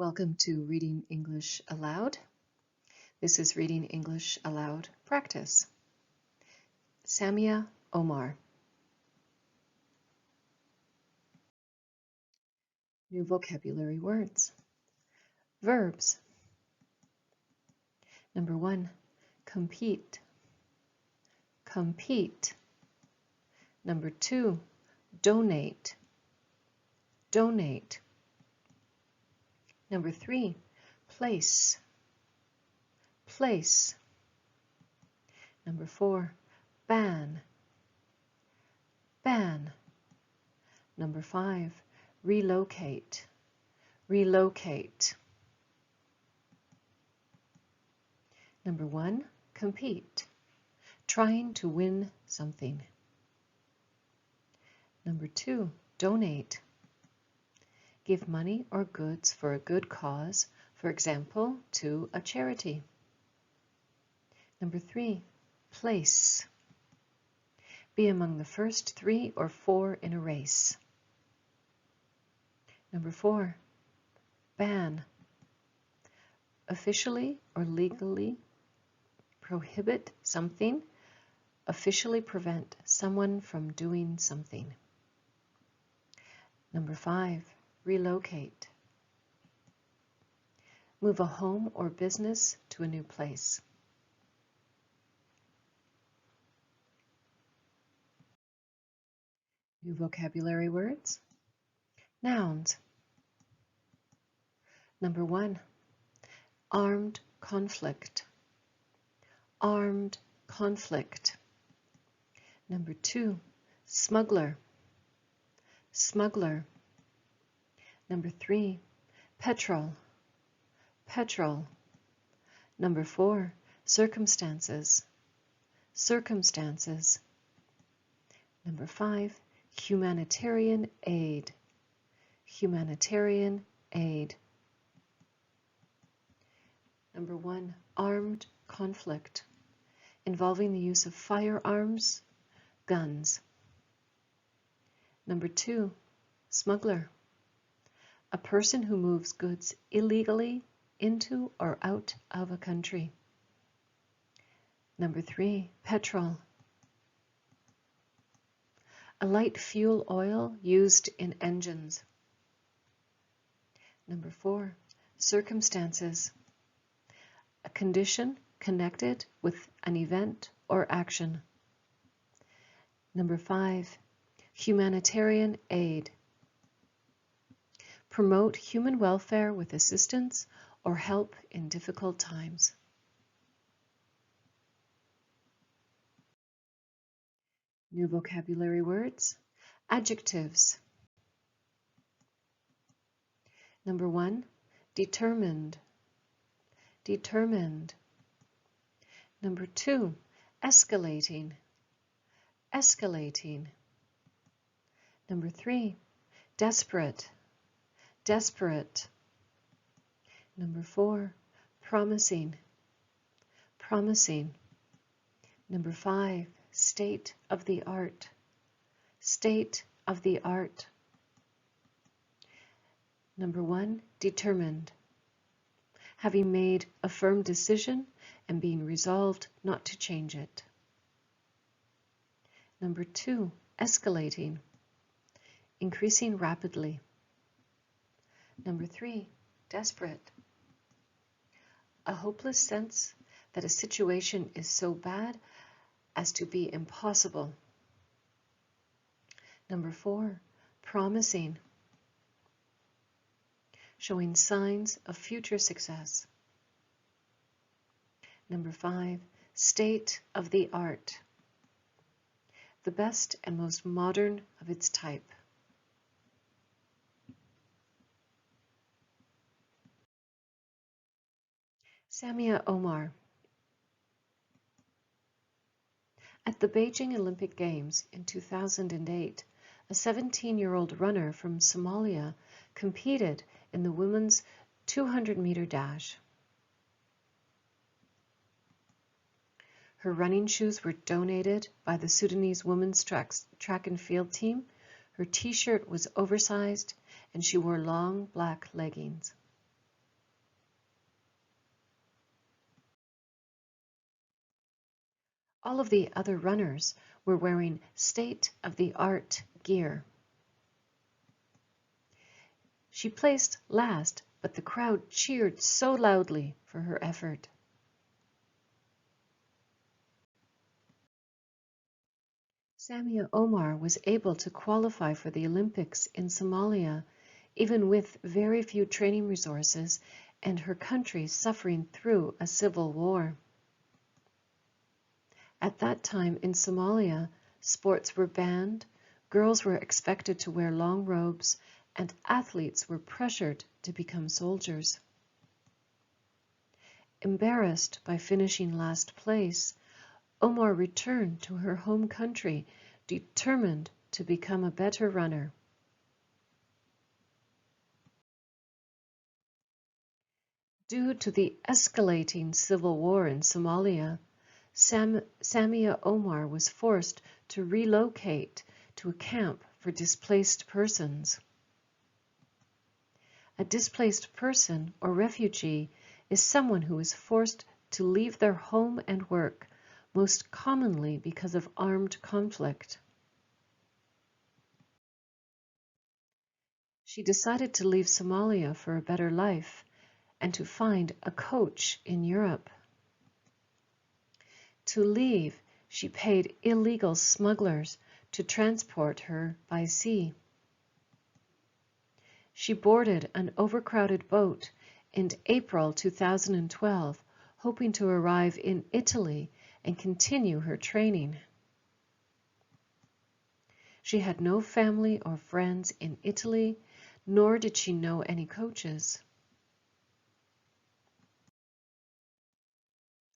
Welcome to Reading English Aloud. This is Reading English Aloud Practice. Samia Omar. New vocabulary words. Verbs. Number 1, compete. Compete. Number 2, donate. Donate. Number 3, place. Place. Number 4, ban. Ban. Number 5, relocate. Relocate. Number 1, compete. Trying to win something. Number 2, donate. Give money or goods for a good cause, for example, to a charity. Number 3, place. Be among the first 3 or 4 in a race. Number 4, ban. Officially or legally prohibit something, officially prevent someone from doing something. Number 5, relocate. Move a home or business to a new place. New vocabulary words. Nouns. Number 1, armed conflict. Armed conflict. Number 2, smuggler. Smuggler. Number 3, petrol. Petrol. Number 4, circumstances. Circumstances. Number 5, humanitarian aid. Humanitarian aid. Number 1, armed conflict, involving the use of firearms, guns. Number 2, smuggler, a person who moves goods illegally into or out of a country. Number 3, petrol, a light fuel oil used in engines. Number 4, circumstances, a condition connected with an event or action. Number 5, humanitarian aid. Promote human welfare with assistance or help in difficult times. New vocabulary words. Adjectives. Number 1, determined. Determined. Number 2, escalating. Escalating. Number 3, desperate. Desperate. Number 4, promising. Promising. Number 5, state of the art. State of the art. Number 1, determined. Having made a firm decision and being resolved not to change it. Number 2, escalating. Increasing rapidly. Number 3, desperate. A hopeless sense that a situation is so bad as to be impossible. Number 4, promising. Showing signs of future success. Number 5, state of the art. The best and most modern of its type. Samia Omar. At the Beijing Olympic Games in 2008, a 17-year-old runner from Somalia competed in the women's 200-meter dash. Her running shoes were donated by the Sudanese women's track and field team. Her t-shirt was oversized and she wore long black leggings. All of the other runners were wearing state-of-the-art gear. She placed last, but the crowd cheered so loudly for her effort. Samia Omar was able to qualify for the Olympics in Somalia, even with very few training resources and her country suffering through a civil war. At that time in Somalia, sports were banned, girls were expected to wear long robes, and athletes were pressured to become soldiers. Embarrassed by finishing last place, Omar returned to her home country, determined to become a better runner. Due to the escalating civil war in Somalia, Samia Omar was forced to relocate to a camp for displaced persons. A displaced person or refugee is someone who is forced to leave their home and work, most commonly because of armed conflict. She decided to leave Somalia for a better life and to find a coach in Europe. To leave, she paid illegal smugglers to transport her by sea. She boarded an overcrowded boat in April 2012, hoping to arrive in Italy and continue her training. She had no family or friends in Italy, nor did she know any coaches.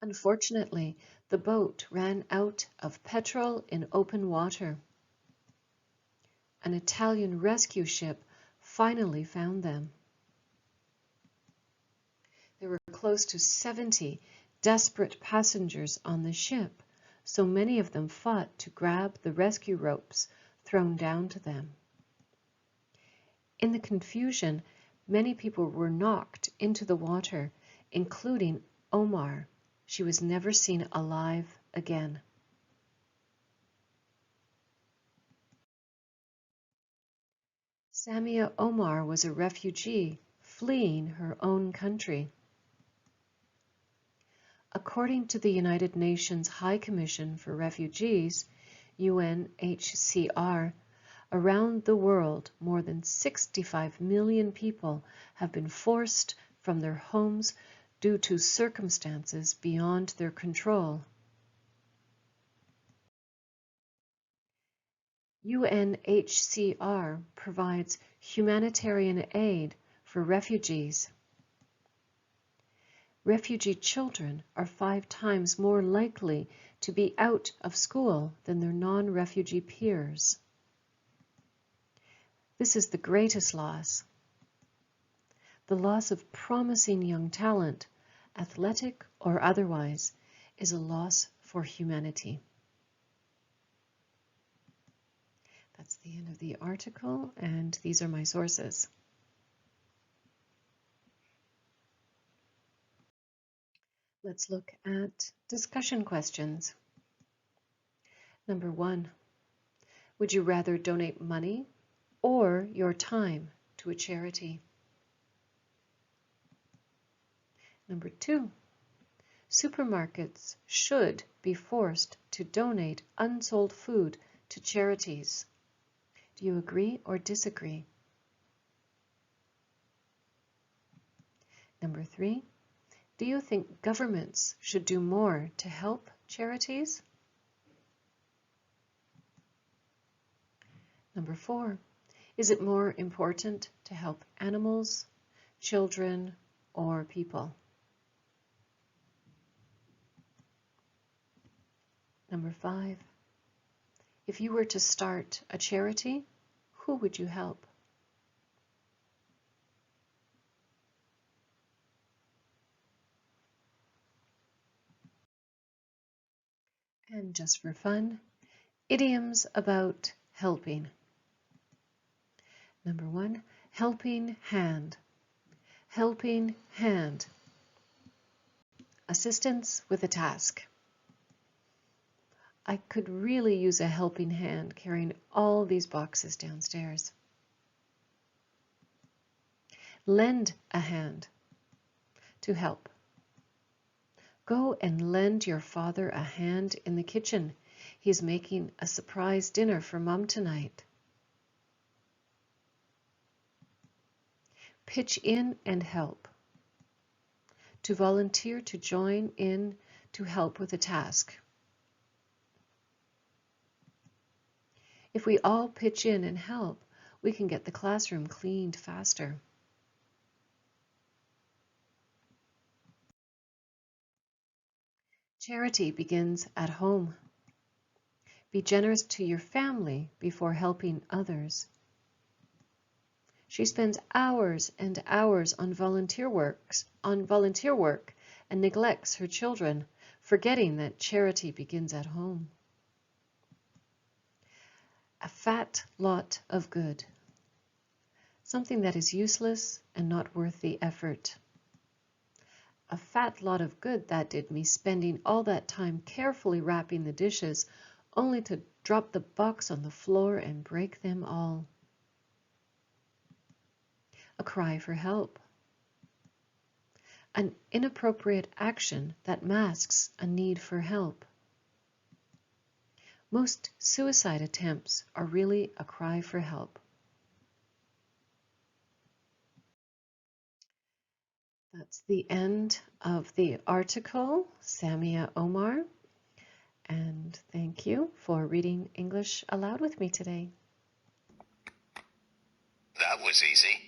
Unfortunately, the boat ran out of petrol in open water. An Italian rescue ship finally found them. There were close to 70 desperate passengers on the ship, so many of them fought to grab the rescue ropes thrown down to them. In the confusion, many people were knocked into the water, including Omar. She was never seen alive again. Samia Omar was a refugee fleeing her own country. According to the United Nations High Commission for Refugees, UNHCR, around the world, more than 65 million people have been forced from their homes due to circumstances beyond their control. UNHCR provides humanitarian aid for refugees. Refugee children are 5 times more likely to be out of school than their non-refugee peers. This is the greatest loss. The loss of promising young talent, athletic or otherwise, is a loss for humanity. That's the end of the article, and these are my sources. Let's look at discussion questions. Number 1, would you rather donate money or your time to a charity? Number 2, supermarkets should be forced to donate unsold food to charities. Do you agree or disagree? Number 3, do you think governments should do more to help charities? Number 4, is it more important to help animals, children, or people? Number 5, if you were to start a charity, who would you help? And just for fun, idioms about helping. Number 1, helping hand. Helping hand. Assistance with a task. I could really use a helping hand carrying all these boxes downstairs. Lend a hand. To help. Go and lend your father a hand in the kitchen. He's making a surprise dinner for Mum tonight. Pitch in and help. To volunteer to join in to help with a task. If we all pitch in and help, we can get the classroom cleaned faster. Charity begins at home. Be generous to your family before helping others. She spends hours and hours on volunteer work and neglects her children, forgetting that charity begins at home. A fat lot of good. Something that is useless and not worth the effort. A fat lot of good that did me, spending all that time carefully wrapping the dishes, only to drop the box on the floor and break them all. A cry for help. An inappropriate action that masks a need for help. Most suicide attempts are really a cry for help. That's the end of the article, Samia Omar, and thank you for reading English aloud with me today. That was easy.